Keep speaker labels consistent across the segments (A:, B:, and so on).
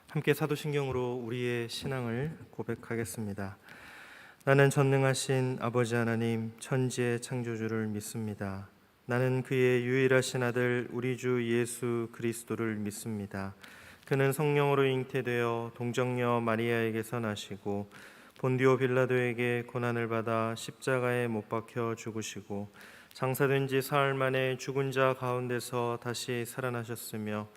A: 함께 사도신경으로 우리의 신앙을 고백하겠습니다. 나는 전능하신 아버지 하나님 천지의 창조주를 믿습니다. 나는 그의 유일하신 아들 우리 주 예수 그리스도를 믿습니다. 그는 성령으로 잉태되어 동정녀 마리아에게서 나시고 본디오 빌라도에게 고난을 받아 십자가에 못 박혀 죽으시고 장사된 지 사흘 만에 죽은 자 가운데서 다시 살아나셨으며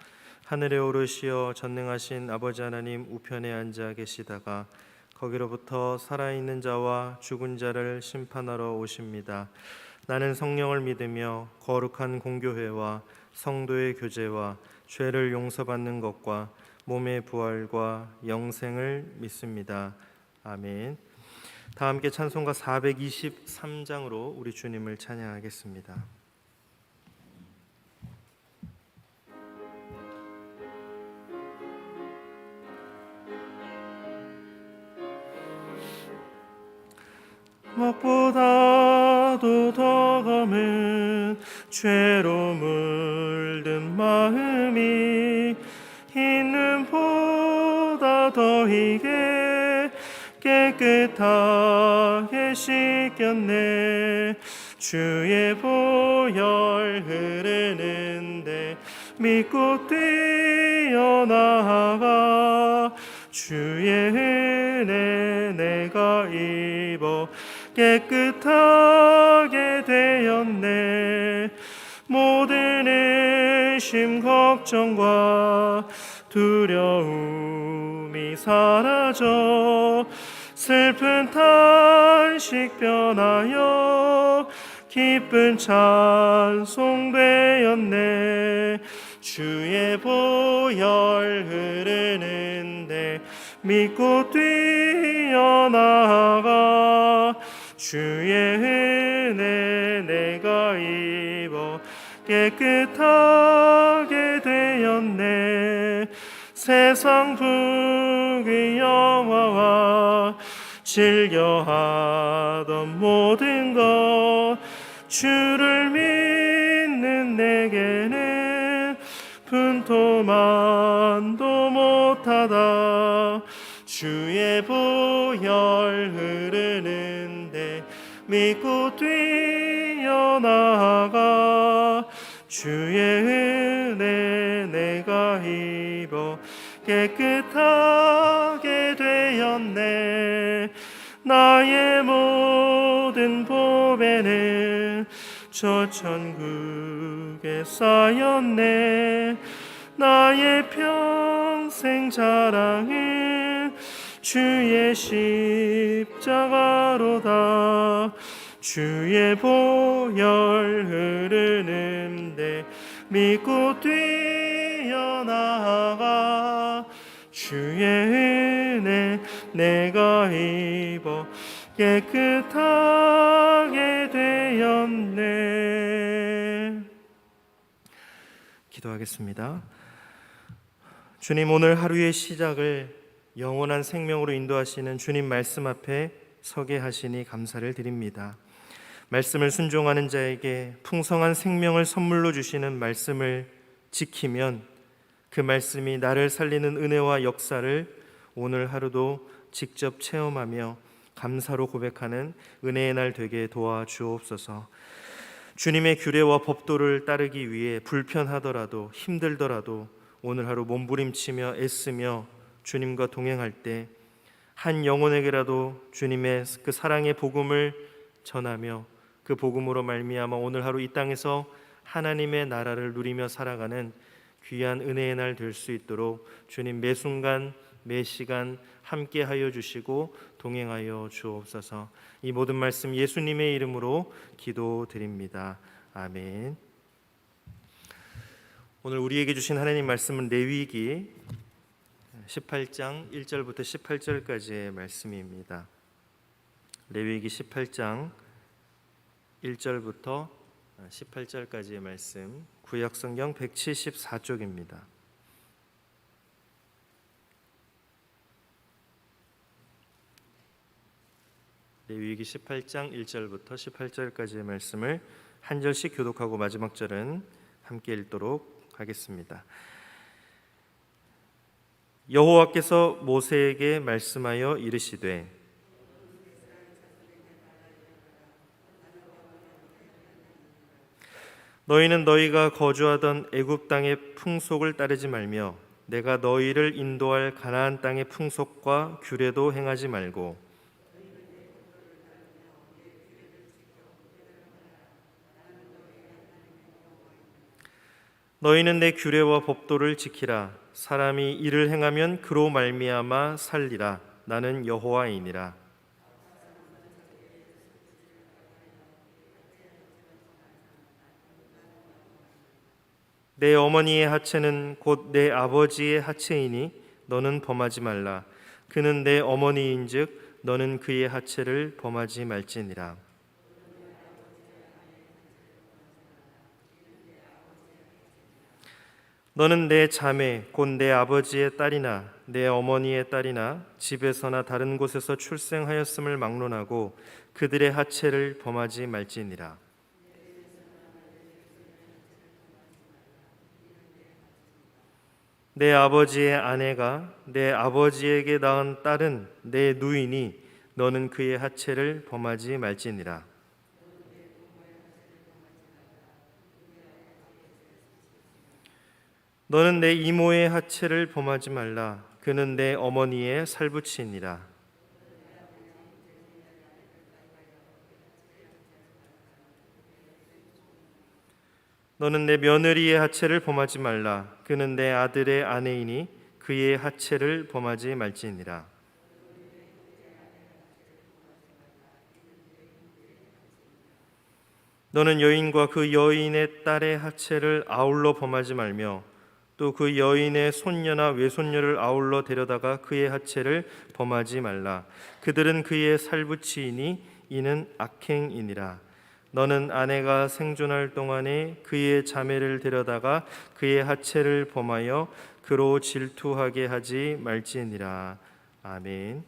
A: 하늘에 오르시어 전능하신 아버지 하나님 우편에 앉아 계시다가 거기로부터 살아있는 자와 죽은 자를 심판하러 오십니다. 나는 성령을 믿으며 거룩한 공교회와 성도의 교제와 죄를 용서받는 것과 몸의 부활과 영생을 믿습니다. 아멘. 다 함께 찬송가 423장으로 우리 주님을 찬양하겠습니다. 무엇보다도 더 검은 죄로 물든 마음이 있는 보다 더 희게 깨끗하게 씻겼네. 주의 보혈 흐르는데 믿고 뛰어나가 주의 은혜 내가 입어 깨끗하게 되었네. 모든 의심 걱정과 두려움이 사라져 슬픈 탄식 변하여 기쁜 찬송 되었네. 주의 보혈 흐르는데 믿고 뛰어나가 주의 은혜 내가 입어 깨끗하게 되었네. 세상 부귀 영화와 즐겨하던 모든 것 주를 믿는 내게는 분토만도 못하다. 주의 보혈 흐르는데 믿고 뛰어나가 주의 은혜 내가 입어 깨끗하게 되었네. 나의 모든 보배는 저 천국에 쌓였네. 나의 평생 자랑은 주의 십자가로다. 주의 보혈 흐르는데 믿고 뛰어나가 주의 은혜 내가 입어 깨끗하게 되었네. 기도하겠습니다. 주님, 오늘 하루의 시작을 영원한 생명으로 인도하시는 주님 말씀 앞에 서게 하시니 감사를 드립니다. 말씀을 순종하는 자에게 풍성한 생명을 선물로 주시는 말씀을 지키면 그 말씀이 나를 살리는 은혜와 역사를 오늘 하루도 직접 체험하며 감사로 고백하는 은혜의 날 되게 도와주옵소서. 주님의 규례와 법도를 따르기 위해 불편하더라도 힘들더라도 오늘 하루 몸부림치며 애쓰며 주님과 동행할 때 한 영혼에게라도 주님의 그 사랑의 복음을 전하며 그 복음으로 말미암아 오늘 하루 이 땅에서 하나님의 나라를 누리며 살아가는 귀한 은혜의 날 될 수 있도록 주님 매 순간 매 시간 함께하여 주시고 동행하여 주옵소서. 이 모든 말씀 예수님의 이름으로 기도드립니다. 아멘. 오늘 우리에게 주신 하나님 말씀은 레위기 18장 1절부터 18절까지의 말씀입니다. 레위기 18장 1절부터 18절까지의 말씀, 구약성경 174쪽입니다. 레위기 18장 1절부터 18절까지의 말씀을 한 절씩 교독하고 마지막 절은 함께 읽도록 하겠습니다. 여호와께서 모세에게 말씀하여 이르시되 너희는 너희가 거주하던 애굽 땅의 풍속을 따르지 말며 내가 너희를 인도할 가나안 땅의 풍속과 규례도 행하지 말고 너희는 내 규례와 법도를 지키라. 사람이 이를 행하면 그로 말미암아 살리라. 나는 여호와이니라. 내 어머니의 하체는 곧 내 아버지의 하체이니 너는 범하지 말라. 그는 내 어머니인즉 너는 그의 하체를 범하지 말지니라. 너는 내 자매 곧 내 아버지의 딸이나 내 어머니의 딸이나 집에서나 다른 곳에서 출생하였음을 막론하고 그들의 하체를 범하지 말지니라. 내 아버지의 아내가 내 아버지에게 낳은 딸은 내 누이니 너는 그의 하체를 범하지 말지니라. 너는 내 이모의 하체를 범하지 말라. 그는 내 어머니의 살부치니라. 너는 내 며느리의 하체를 범하지 말라. 그는 내 아들의 아내이니 그의 하체를 범하지 말지니라. 너는 여인과 그 여인의 딸의 하체를 아울러 범하지 말며 또 그 여인의 손녀나 외손녀를 아울러 데려다가 그의 하체를 범하지 말라. 그들은 그의 살부치이니 이는 악행이니라. 너는 아내가 생존할 동안에 그의 자매를 데려다가 그의 하체를 범하여 그로 질투하게 하지 말지니라. 아멘.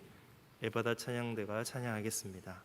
A: 에바다 찬양대가 찬양하겠습니다.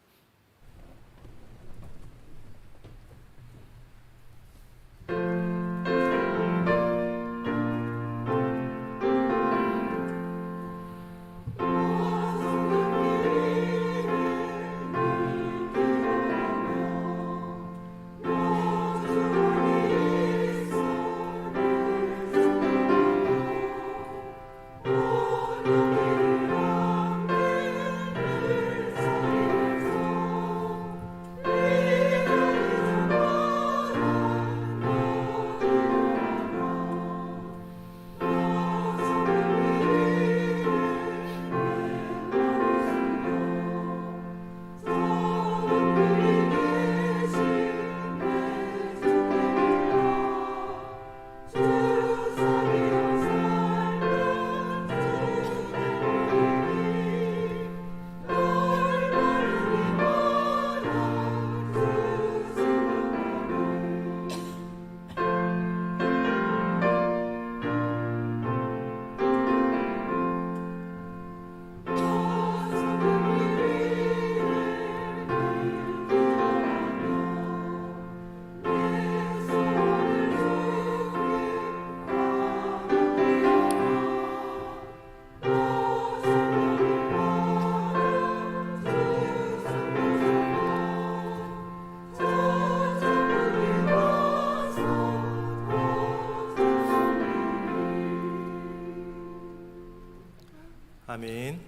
A: 아멘.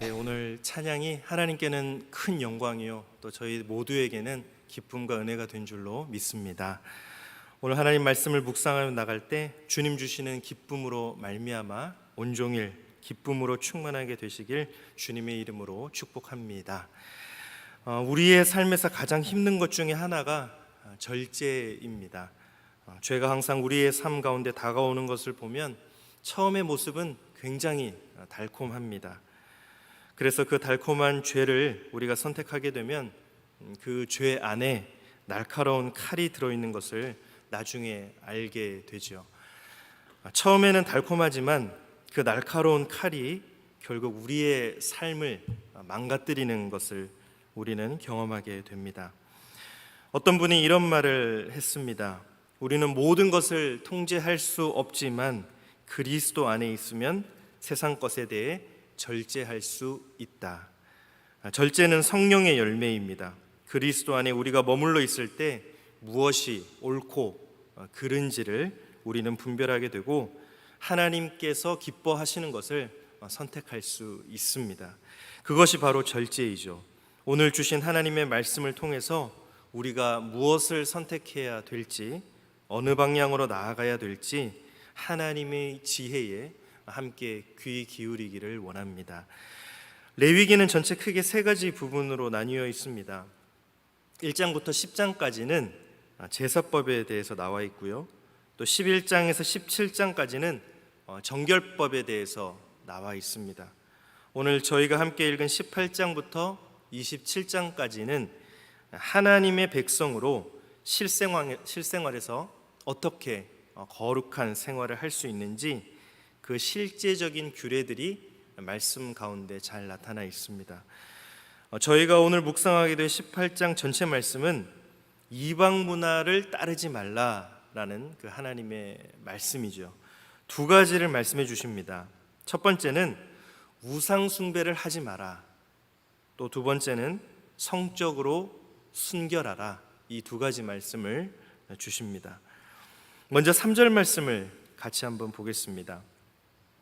A: 네, 오늘 찬양이 하나님께는 큰 영광이요 또 저희 모두에게는 기쁨과 은혜가 된 줄로 믿습니다. 오늘 하나님 말씀을 묵상하며 나갈 때 주님 주시는 기쁨으로 말미암아 온종일 기쁨으로 충만하게 되시길 주님의 이름으로 축복합니다. 우리의 삶에서 가장 힘든 것 중에 하나가 절제입니다. 죄가 항상 우리의 삶 가운데 다가오는 것을 보면 처음의 모습은 굉장히 달콤합니다. 그래서 그 달콤한 죄를 우리가 선택하게 되면 그 죄 안에 날카로운 칼이 들어있는 것을 나중에 알게 되죠. 처음에는 달콤하지만 그 날카로운 칼이 결국 우리의 삶을 망가뜨리는 것을 우리는 경험하게 됩니다. 어떤 분이 이런 말을 했습니다. 우리는 모든 것을 통제할 수 없지만 그리스도 안에 있으면 세상 것에 대해 절제할 수 있다. 절제는 성령의 열매입니다. 그리스도 안에 우리가 머물러 있을 때 무엇이 옳고 그른지를 우리는 분별하게 되고 하나님께서 기뻐하시는 것을 선택할 수 있습니다. 그것이 바로 절제이죠. 오늘 주신 하나님의 말씀을 통해서 우리가 무엇을 선택해야 될지, 어느 방향으로 나아가야 될지 하나님의 지혜에 함께 귀 기울이기를 원합니다. 레위기는 전체 크게 세 가지 부분으로 나뉘어 있습니다. 1장부터 10장까지는 제사법에 대해서 나와 있고요. 또 11장에서 17장까지는 정결법에 대해서 나와 있습니다. 오늘 저희가 함께 읽은 18장부터 27장까지는 하나님의 백성으로 실생활에서 어떻게 거룩한 생활을 할 수 있는지 그 실제적인 규례들이 말씀 가운데 잘 나타나 있습니다. 저희가 오늘 묵상하게 될 18장 전체 말씀은 이방 문화를 따르지 말라라는 그 하나님의 말씀이죠. 두 가지를 말씀해 주십니다. 첫 번째는 우상 숭배를 하지 마라. 또 두 번째는 성적으로 순결하라. 이 두 가지 말씀을 주십니다. 먼저 3절 말씀을 같이 한번 보겠습니다.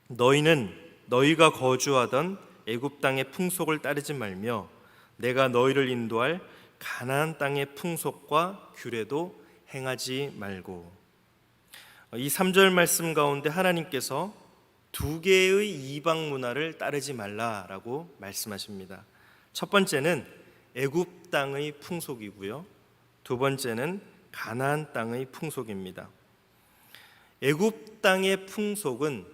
A: 너희는 너희가 거주하던 애굽 땅의 풍속을 따르지 말며 내가 너희를 인도할 가나안 땅의 풍속과 규례도 행하지 말고. 이 3절 말씀 가운데 하나님께서 두 개의 이방 문화를 따르지 말라라고 말씀하십니다. 첫 번째는 애굽 땅의 풍속이고요. 두 번째는 가나안 땅의 풍속입니다. 애굽 땅의 풍속은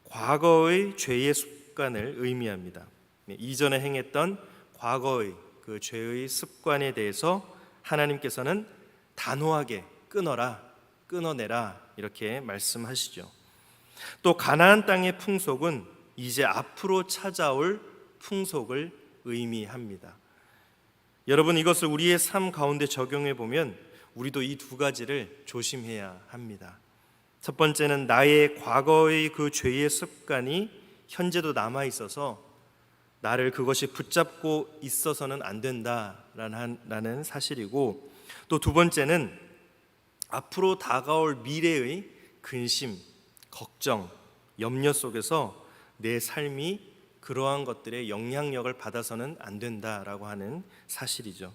A: 과거의 죄의 습관을 의미합니다. 이전에 행했던 과거의 그 죄의 습관에 대해서 하나님께서는 단호하게 끊어내라 이렇게 말씀하시죠. 또 가나안 땅의 풍속은 이제 앞으로 찾아올 풍속을 의미합니다. 여러분, 이것을 우리의 삶 가운데 적용해 보면 우리도 이 두 가지를 조심해야 합니다. 첫 번째는 나의 과거의 그 죄의 습관이 현재도 남아 있어서 나를 그것이 붙잡고 있어서는 안 된다라는 사실이고, 또 두 번째는 앞으로 다가올 미래의 근심, 걱정, 염려 속에서 내 삶이 그러한 것들의 영향력을 받아서는 안 된다라고 하는 사실이죠.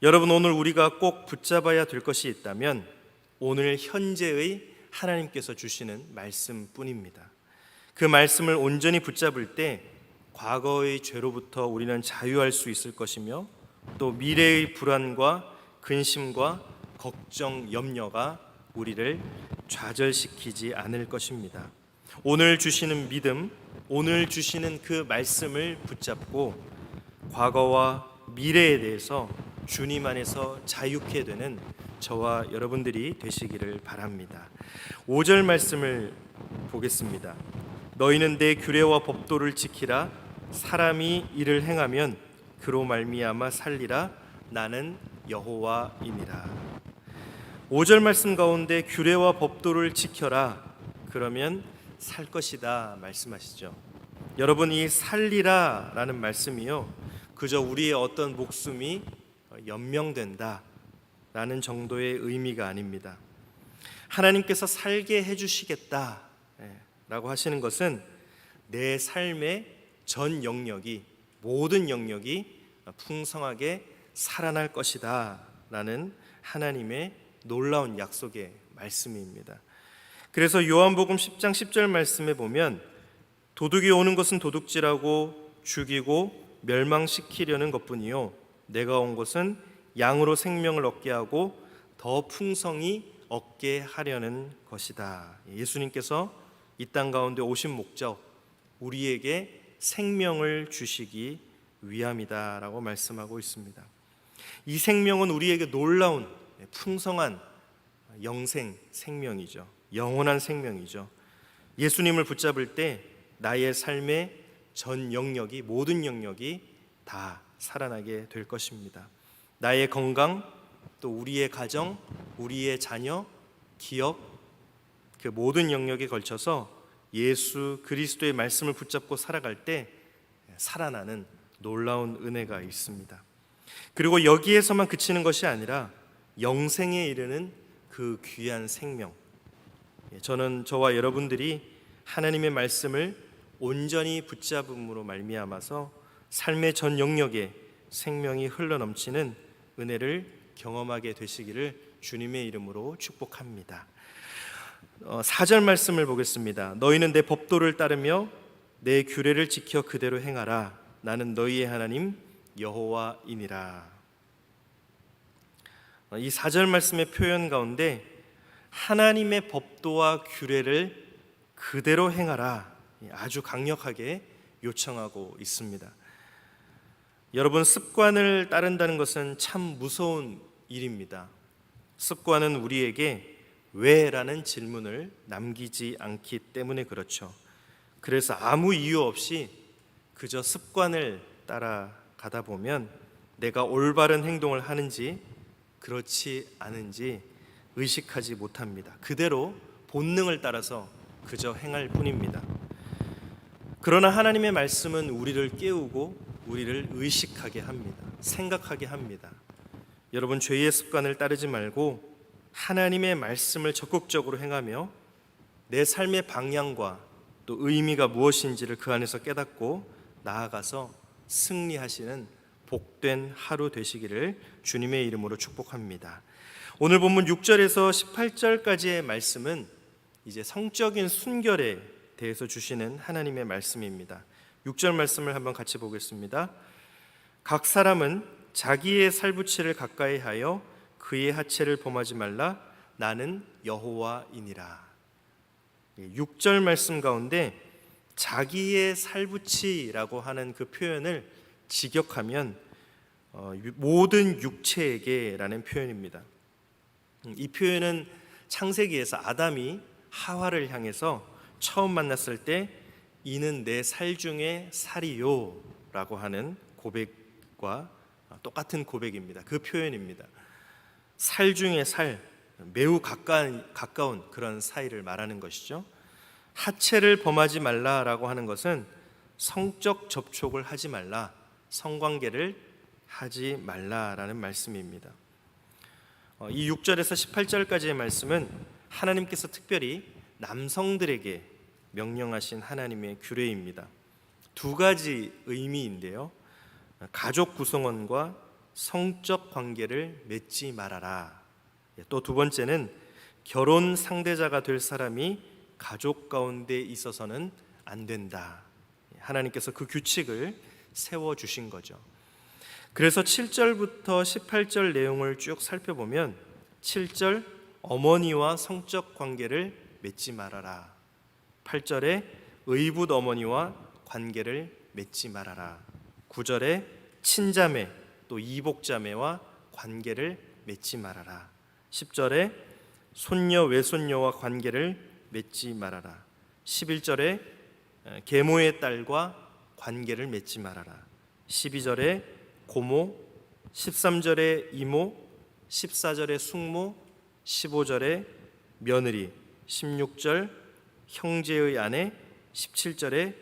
A: 여러분, 오늘 우리가 꼭 붙잡아야 될 것이 있다면 오늘 현재의 하나님께서 주시는 말씀뿐입니다. 그 말씀을 온전히 붙잡을 때 과거의 죄로부터 우리는 자유할 수 있을 것이며 또 미래의 불안과 근심과 걱정, 염려가 우리를 좌절시키지 않을 것입니다. 오늘 주시는 믿음, 오늘 주시는 그 말씀을 붙잡고 과거와 미래에 대해서 주님 안에서 자유케 되는 저와 여러분들이 되시기를 바랍니다. 5절 말씀을 보겠습니다. 너희는 내 규례와 법도를 지키라. 사람이 이를 행하면 그로 말미암아 살리라. 나는 여호와이니라. 5절 말씀 가운데 규례와 법도를 지켜라. 그러면 살 것이다 말씀하시죠. 여러분, 이 살리라라는 말씀이요, 그저 우리의 어떤 목숨이 연명된다 라는 정도의 의미가 아닙니다. 하나님께서 살게 해주시겠다 라고 하시는 것은 내 삶의 전 영역이, 모든 영역이 풍성하게 살아날 것이다 라는 하나님의 놀라운 약속의 말씀입니다. 그래서 요한복음 10장 10절 말씀에 보면 도둑이 오는 것은 도둑질하고 죽이고 멸망시키려는 것뿐이요 내가 온 것은 양으로 생명을 얻게 하고 더 풍성히 얻게 하려는 것이다. 예수님께서 이 땅 가운데 오신 목적, 우리에게 생명을 주시기 위함이다라고 말씀하고 있습니다. 이 생명은 우리에게 놀라운 풍성한 영생 생명이죠. 영원한 생명이죠. 예수님을 붙잡을 때 나의 삶의 전 영역이, 모든 영역이 다 살아나게 될 것입니다. 나의 건강, 또 우리의 가정, 우리의 자녀, 기업, 그 모든 영역에 걸쳐서 예수 그리스도의 말씀을 붙잡고 살아갈 때 살아나는 놀라운 은혜가 있습니다. 그리고 여기에서만 그치는 것이 아니라 영생에 이르는 그 귀한 생명, 저는 저와 여러분들이 하나님의 말씀을 온전히 붙잡음으로 말미암아서 삶의 전 영역에 생명이 흘러넘치는 은혜를 경험하게 되시기를 주님의 이름으로 축복합니다. 4절 말씀을 보겠습니다. 너희는 내 법도를 따르며 내 규례를 지켜 그대로 행하라. 나는 너희의 하나님 여호와이니라. 이 4절 말씀의 표현 가운데 하나님의 법도와 규례를 그대로 행하라, 아주 강력하게 요청하고 있습니다. 여러분, 습관을 따른다는 것은 참 무서운 일입니다. 습관은 우리에게 왜? 라는 질문을 남기지 않기 때문에 그렇죠. 그래서 아무 이유 없이 그저 습관을 따라가다 보면 내가 올바른 행동을 하는지 그렇지 않은지 의식하지 못합니다. 그대로 본능을 따라서 그저 행할 뿐입니다. 그러나 하나님의 말씀은 우리를 깨우고 우리를 의식하게 합니다. 생각하게 합니다. 여러분, 죄의 습관을 따르지 말고 하나님의 말씀을 적극적으로 행하며 내 삶의 방향과 또 의미가 무엇인지를 그 안에서 깨닫고 나아가서 승리하시는 복된 하루 되시기를 주님의 이름으로 축복합니다. 오늘 본문 6절에서 18절까지의 말씀은 이제 성적인 순결에 대해서 주시는 하나님의 말씀입니다. 6절 말씀을 한번 같이 보겠습니다. 각 사람은 자기의 살부치를 가까이 하여 그의 하체를 범하지 말라. 나는 여호와이니라. 6절 말씀 가운데 자기의 살부치라고 하는 그 표현을 직역하면 모든 육체에게 라는 표현입니다. 이 표현은 창세기에서 아담이 하와를 향해서 처음 만났을 때 이는 내 살 중에 살이요 라고 하는 고백과 똑같은 고백입니다. 그 표현입니다. 살 중에 살, 매우 가까운 그런 사이를 말하는 것이죠. 하체를 범하지 말라라고 하는 것은 성적 접촉을 하지 말라, 성관계를 하지 말라라는 말씀입니다. 이 6절에서 18절까지의 말씀은 하나님께서 특별히 남성들에게 명령하신 하나님의 규례입니다. 두 가지 의미인데요. 가족 구성원과 성적 관계를 맺지 말아라. 또 두 번째는 결혼 상대자가 될 사람이 가족 가운데 있어서는 안 된다. 하나님께서 그 규칙을 세워주신 거죠. 그래서 7절부터 18절 내용을 쭉 살펴보면 7절 어머니와 성적 관계를 맺지 말아라. 8절에 의붓 어머니와 관계를 맺지 말아라. 9절에 친자매 또 이복자매와 관계를 맺지 말아라. 10절에 손녀 외손녀와 관계를 맺지 말아라. 11절에 계모의 딸과 관계를 맺지 말아라. 12절에 고모, 13절에 이모, 14절에 숙모, 15절에 며느리, 16절 형제의 아내, 17절에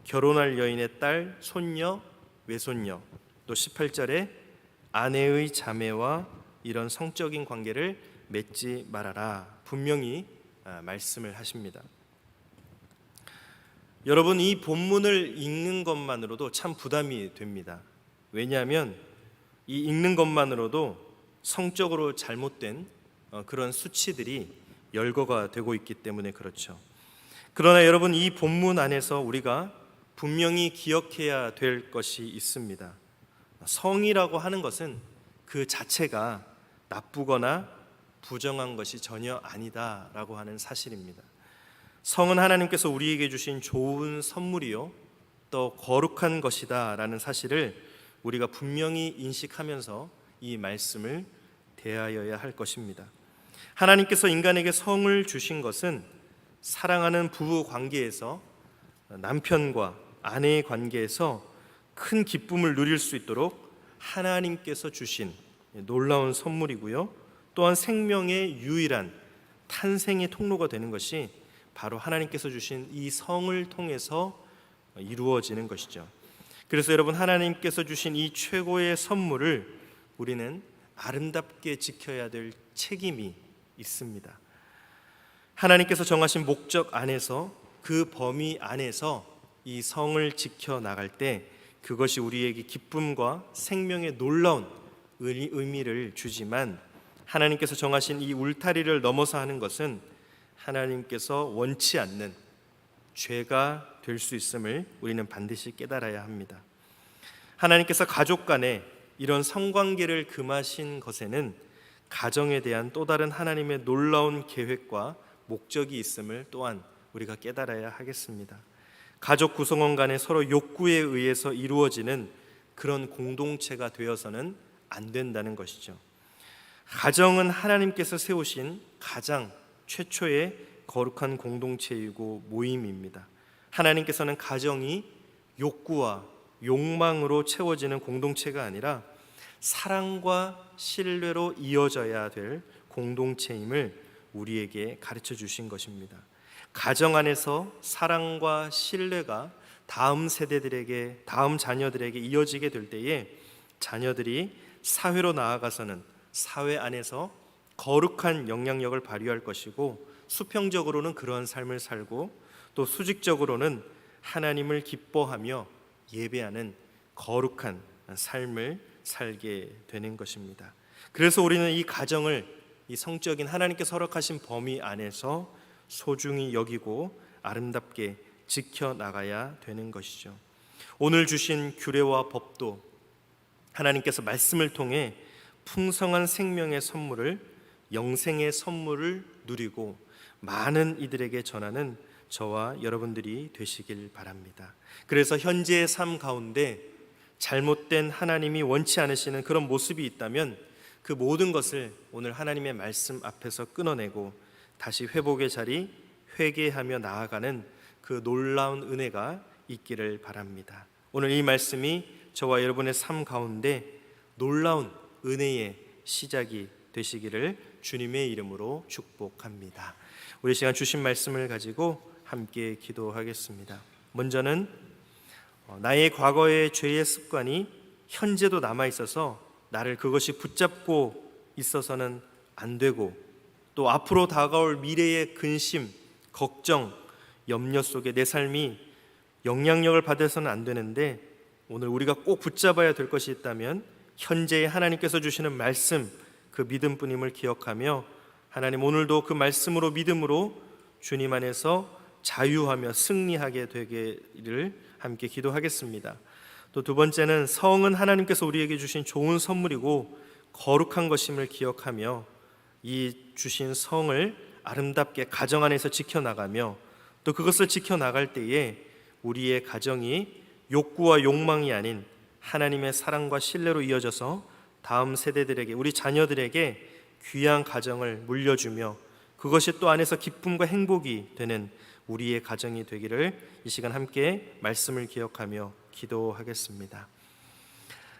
A: 결혼할 여인의 딸, 손녀, 외손녀, 또 18절에 아내의 자매와 이런 성적인 관계를 맺지 말아라. 분명히 말씀을 하십니다. 여러분, 이 본문을 읽는 것만으로도 참 부담이 됩니다. 왜냐하면 이 읽는 것만으로도 성적으로 잘못된 그런 수치들이 열거가 되고 있기 때문에 그렇죠. 그러나 여러분, 이 본문 안에서 우리가 분명히 기억해야 될 것이 있습니다. 성이라고 하는 것은 그 자체가 나쁘거나 부정한 것이 전혀 아니다라고 하는 사실입니다. 성은 하나님께서 우리에게 주신 좋은 선물이요 또 거룩한 것이다라는 사실을 우리가 분명히 인식하면서 이 말씀을 대하여야 할 것입니다. 하나님께서 인간에게 성을 주신 것은 사랑하는 부부 관계에서 남편과 아내의 관계에서 큰 기쁨을 누릴 수 있도록 하나님께서 주신 놀라운 선물이고요. 또한 생명의 유일한 탄생의 통로가 되는 것이 바로 하나님께서 주신 이 성을 통해서 이루어지는 것이죠. 그래서 여러분, 하나님께서 주신 이 최고의 선물을 우리는 아름답게 지켜야 될 책임이 있습니다. 하나님께서 정하신 목적 안에서, 그 범위 안에서 이 성을 지켜나갈 때 그것이 우리에게 기쁨과 생명의 놀라운 의미를 주지만, 하나님께서 정하신 이 울타리를 넘어서 하는 것은 하나님께서 원치 않는 죄가 될 수 있음을 우리는 반드시 깨달아야 합니다. 하나님께서 가족 간에 이런 성관계를 금하신 것에는 가정에 대한 또 다른 하나님의 놀라운 계획과 목적이 있음을 또한 우리가 깨달아야 하겠습니다. 가족 구성원 간에 서로 욕구에 의해서 이루어지는 그런 공동체가 되어서는 안 된다는 것이죠. 가정은 하나님께서 세우신 가장 최초의 거룩한 공동체이고 모임입니다. 하나님께서는 가정이 욕구와 욕망으로 채워지는 공동체가 아니라 사랑과 신뢰로 이어져야 될 공동체임을 우리에게 가르쳐 주신 것입니다. 가정 안에서 사랑과 신뢰가 다음 세대들에게, 다음 자녀들에게 이어지게 될 때에 자녀들이 사회로 나아가서는 사회 안에서 거룩한 영향력을 발휘할 것이고, 수평적으로는 그러한 삶을 살고, 또 수직적으로는 하나님을 기뻐하며 예배하는 거룩한 삶을 살게 되는 것입니다. 그래서 우리는 이 가정을 이 성적인 하나님께서 허락하신 범위 안에서 소중히 여기고 아름답게 지켜나가야 되는 것이죠. 오늘 주신 규례와 법도 하나님께서 말씀을 통해 풍성한 생명의 선물을, 영생의 선물을 누리고 많은 이들에게 전하는 저와 여러분들이 되시길 바랍니다. 그래서 현재의 삶 가운데 잘못된, 하나님이 원치 않으시는 그런 모습이 있다면 그 모든 것을 오늘 하나님의 말씀 앞에서 끊어내고 다시 회복의 자리, 회개하며 나아가는 그 놀라운 은혜가 있기를 바랍니다. 오늘 이 말씀이 저와 여러분의 삶 가운데 놀라운 은혜의 시작이 되시기를 주님의 이름으로 축복합니다. 우리 시간 주신 말씀을 가지고 함께 기도하겠습니다. 먼저는 나의 과거의 죄의 습관이 현재도 남아있어서 나를 그것이 붙잡고 있어서는 안 되고, 또 앞으로 다가올 미래의 근심, 걱정, 염려 속에 내 삶이 영향력을 받아서는 안 되는데, 오늘 우리가 꼭 붙잡아야 될 것이 있다면 현재에 하나님께서 주시는 말씀, 그 믿음뿐임을 기억하며 하나님, 오늘도 그 말씀으로, 믿음으로 주님 안에서 자유하며 승리하게 되기를 함께 기도하겠습니다. 또 두 번째는 성은 하나님께서 우리에게 주신 좋은 선물이고 거룩한 것임을 기억하며 이 주신 성을 아름답게 가정 안에서 지켜나가며, 또 그것을 지켜나갈 때에 우리의 가정이 욕구와 욕망이 아닌 하나님의 사랑과 신뢰로 이어져서 다음 세대들에게, 우리 자녀들에게 귀한 가정을 물려주며 그것이 또 안에서 기쁨과 행복이 되는 우리의 가정이 되기를 이 시간 함께 말씀을 기억하며 기도하겠습니다.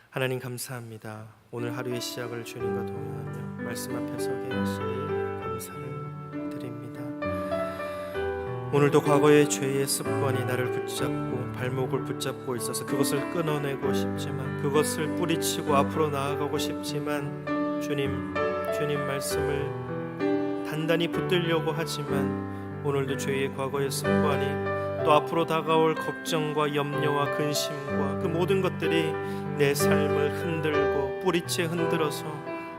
A: 하나님 감사합니다. 오늘 하루의 시작을 주님과 동행하며 말씀 앞에 서게 하시니 감사를 드립니다. 오늘도 과거의 죄의 습관이 나를 붙잡고 발목을 붙잡고 있어서 그것을 끊어내고 싶지만, 그것을 뿌리치고 앞으로 나아가고 싶지만 주님 말씀을 단단히 붙들려고 하지만 오늘도 죄의 과거의 습관이, 또 앞으로 다가올 걱정과 염려와 근심과 그 모든 것들이 내 삶을 흔들고 뿌리채 흔들어서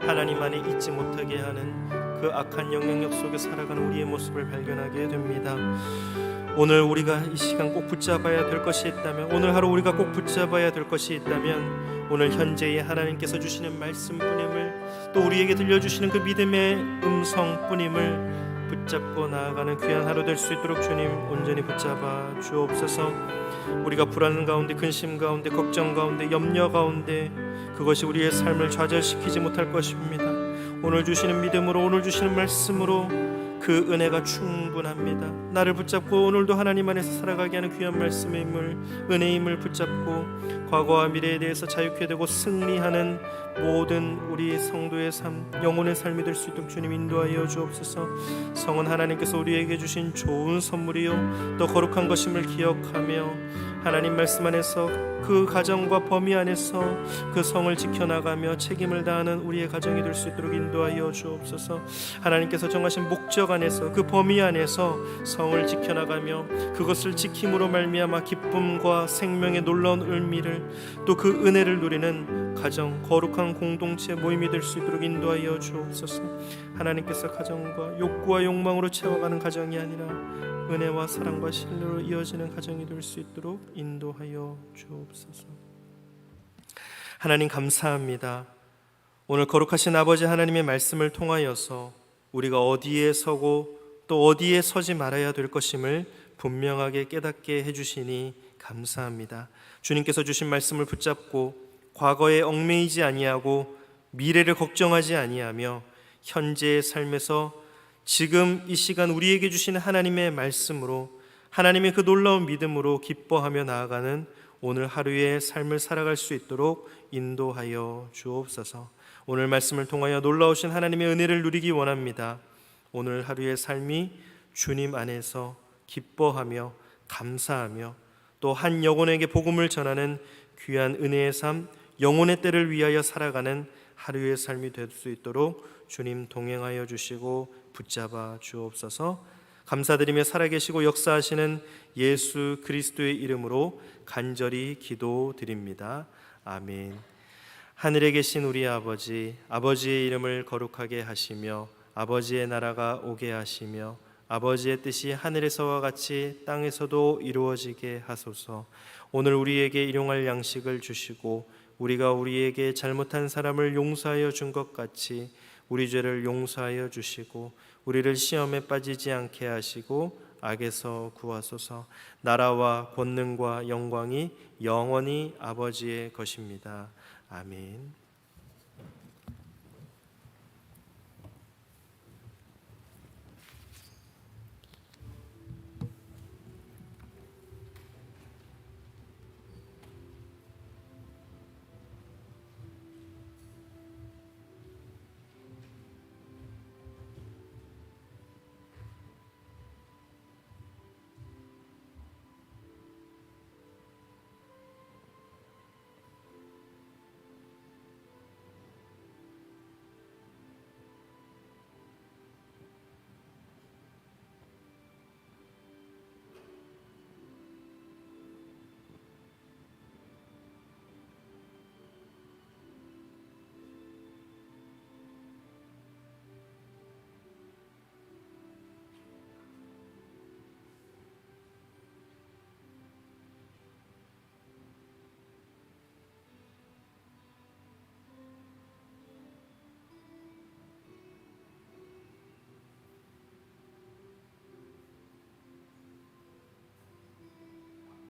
A: 하나님 안에 있지 못하게 하는 그 악한 영향력 속에 살아가는 우리의 모습을 발견하게 됩니다. 오늘 우리가 이 시간 꼭 붙잡아야 될 것이 있다면, 오늘 하루 우리가 꼭 붙잡아야 될 것이 있다면 오늘 현재의 하나님께서 주시는 말씀뿐임을, 또 우리에게 들려주시는 그 믿음의 음성뿐임을 붙잡고 나아가는 귀한 하루 될 수 있도록 주님 온전히 붙잡아 주옵소서. 우리가 불안 가운데, 근심 가운데, 걱정 가운데, 염려 가운데 그것이 우리의 삶을 좌절시키지 못할 것입니다. 오늘 주시는 믿음으로, 오늘 주시는 말씀으로 그 그 은혜가 충분합니다. 나를 붙잡고 오늘도 하나님 안에서 살아가게 하는 귀한 말씀의 힘을, 은혜의 힘을 붙잡고 과거와 미래에 대해서 자유케 되고 승리하는 모든 우리 성도의 삶, 영혼의 삶이 될 수 있도록 주님 인도하여 주옵소서. 성은 하나님께서 우리에게 주신 좋은 선물이요 또 거룩한 것임을 기억하며 하나님 말씀 안에서 그 가정과 범위 안에서 그 성을 지켜나가며 책임을 다하는 우리의 가정이 될 수 있도록 인도하여 주옵소서. 하나님께서 정하신 목적 안에서 그 범위 안에서 성을 지켜나가며 그것을 지킴으로 말미암아 기쁨과 생명의 놀라운 의미를 또 그 은혜를 누리는 가정, 거룩한 공동체 모임이 될 수 있도록 인도하여 주옵소서. 하나님께서 가정과 욕구와 욕망으로 채워가는 가정이 아니라 은혜와 사랑과 신뢰로 이어지는 가정이 될 수 있도록 인도하여 주옵소서. 하나님 감사합니다. 오늘 거룩하신 아버지 하나님의 말씀을 통하여서 우리가 어디에 서고 또 어디에 서지 말아야 될 것임을 분명하게 깨닫게 해주시니 감사합니다. 주님께서 주신 말씀을 붙잡고 과거에 얽매이지 아니하고 미래를 걱정하지 아니하며 현재의 삶에서 지금 이 시간 우리에게 주시는 하나님의 말씀으로 하나님의 그 놀라운 믿음으로 기뻐하며 나아가는 오늘 하루의 삶을 살아갈 수 있도록 인도하여 주옵소서. 오늘 말씀을 통하여 놀라우신 하나님의 은혜를 누리기 원합니다. 오늘 하루의 삶이 주님 안에서 기뻐하며 감사하며 또 한 영혼에게 복음을 전하는 귀한 은혜의 삶, 영혼의 때를 위하여 살아가는 하루의 삶이 될 수 있도록 주님 동행하여 주시고 붙잡아 주옵소서. 감사드리며 살아계시고 역사하시는 예수 그리스도의 이름으로 간절히 기도드립니다. 아멘. 하늘에 계신 우리 아버지, 아버지의 이름을 거룩하게 하시며 아버지의 나라가 오게 하시며 아버지의 뜻이 하늘에서와 같이 땅에서도 이루어지게 하소서. 오늘 우리에게 일용할 양식을 주시고 우리가 우리에게 잘못한 사람을 용서하여 준 것 같이 우리 죄를 용서하여 주시고 우리를 시험에 빠지지 않게 하시고 악에서 구하소서. 나라와 권능과 영광이 영원히 아버지의 것입니다. 아멘.